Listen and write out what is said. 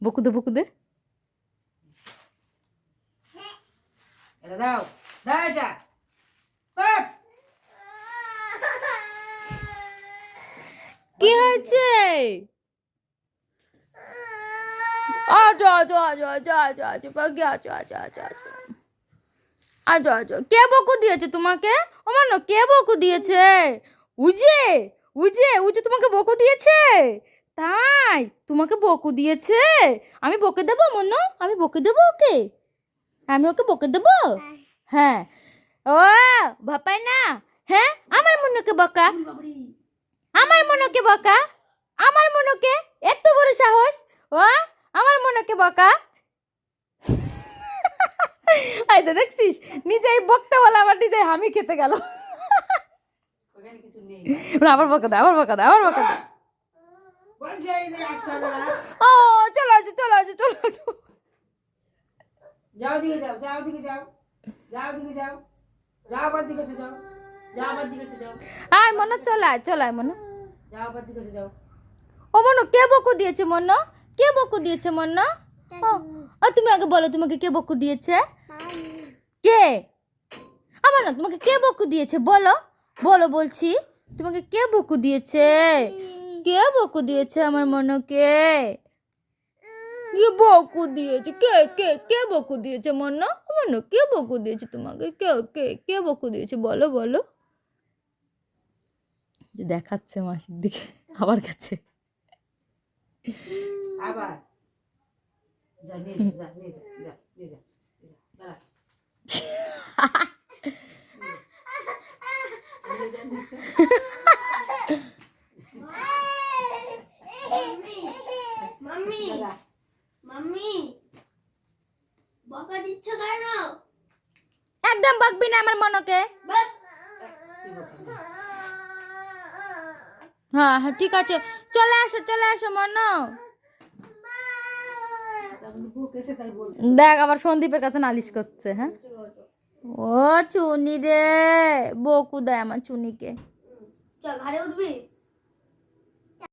বকু দে বকু দে। এটা দাও দাও এটা কি হয়েছে? আজো আজো আজো আজো আজো আজো বাকি আজো আজো আজো আজো আজো আজো। কে বকু দিয়েছে তোমাকে? ও মানো কে বকু দিয়েছে? উজে উজে উজে তোমাকে বকু দিয়েছে? তাই তোমাকে বকু দিয়েছে? আমি বকে দেবো মনো? আমি বকে দেবো ওকে? আমি ওকে বকে দেবো? হ্যাঁ। ও ভাপাই না। হ্যাঁ আমার মনোকে বকা, আমার মনোকে বকা, আমার মনোকে এত বড় সাহস! ও আমার মনোকে বকা। আই তো দেখছিস নিজেই বকতে বলে আবার নিজেই হামি খেতে গেল। ওখানে কিছু নেই আবার বকা দে আবার বকা দে আবার বকা দে। বলছি এই যে আসতে হবে না ও চলো আসো চলো আসো চলো আসো। যাও দিকে যাও যাও দিকে যাও যাও দিকে যাও যাও আবার দিকে যাও যাও আবার দিকে যাও আয় মনো চলে আয় চলে আয় মনো। যাও আবার দিকে যাও ও মনো কে বকু দিয়েছে মনো? কে বকু দিয়েছে মনো? ও তুমি আগে বলো তোমাকে কে বকু দিয়েছে? কে? আমার না তোমাকে কে বকু দিয়েছে বলো? বলো বলছি তোমাকে কে বকু দিয়েছে? কে বকু দিয়েছে আমার মনোকে? কে বকু দিয়েছে? কে কে কে বকু দিয়েছে মনো? মনো কে বকু দিয়েছে তোমাকে? কে কে কে বকু দিয়েছে বলো বলো। যে দেখাচ্ছে মাসির দিকে আবার কাছে। আবার যা নিয়ে যা নিয়ে যা যা নিয়ে যা দাঁড়া মাম্মি মাম্মি বকা দিচ্ছ কেন? একদম বকবি না আমার মনোকে। হ্যাঁ হ্যাঁ ঠিক আছে চলে আসো মনো। দেখ আবার সন্দীপের কাছে নালিশ করছে। হ্যাঁ ও চুনি রে বকু দেয় আমার চুনিকে। চল ঘরে উঠবি?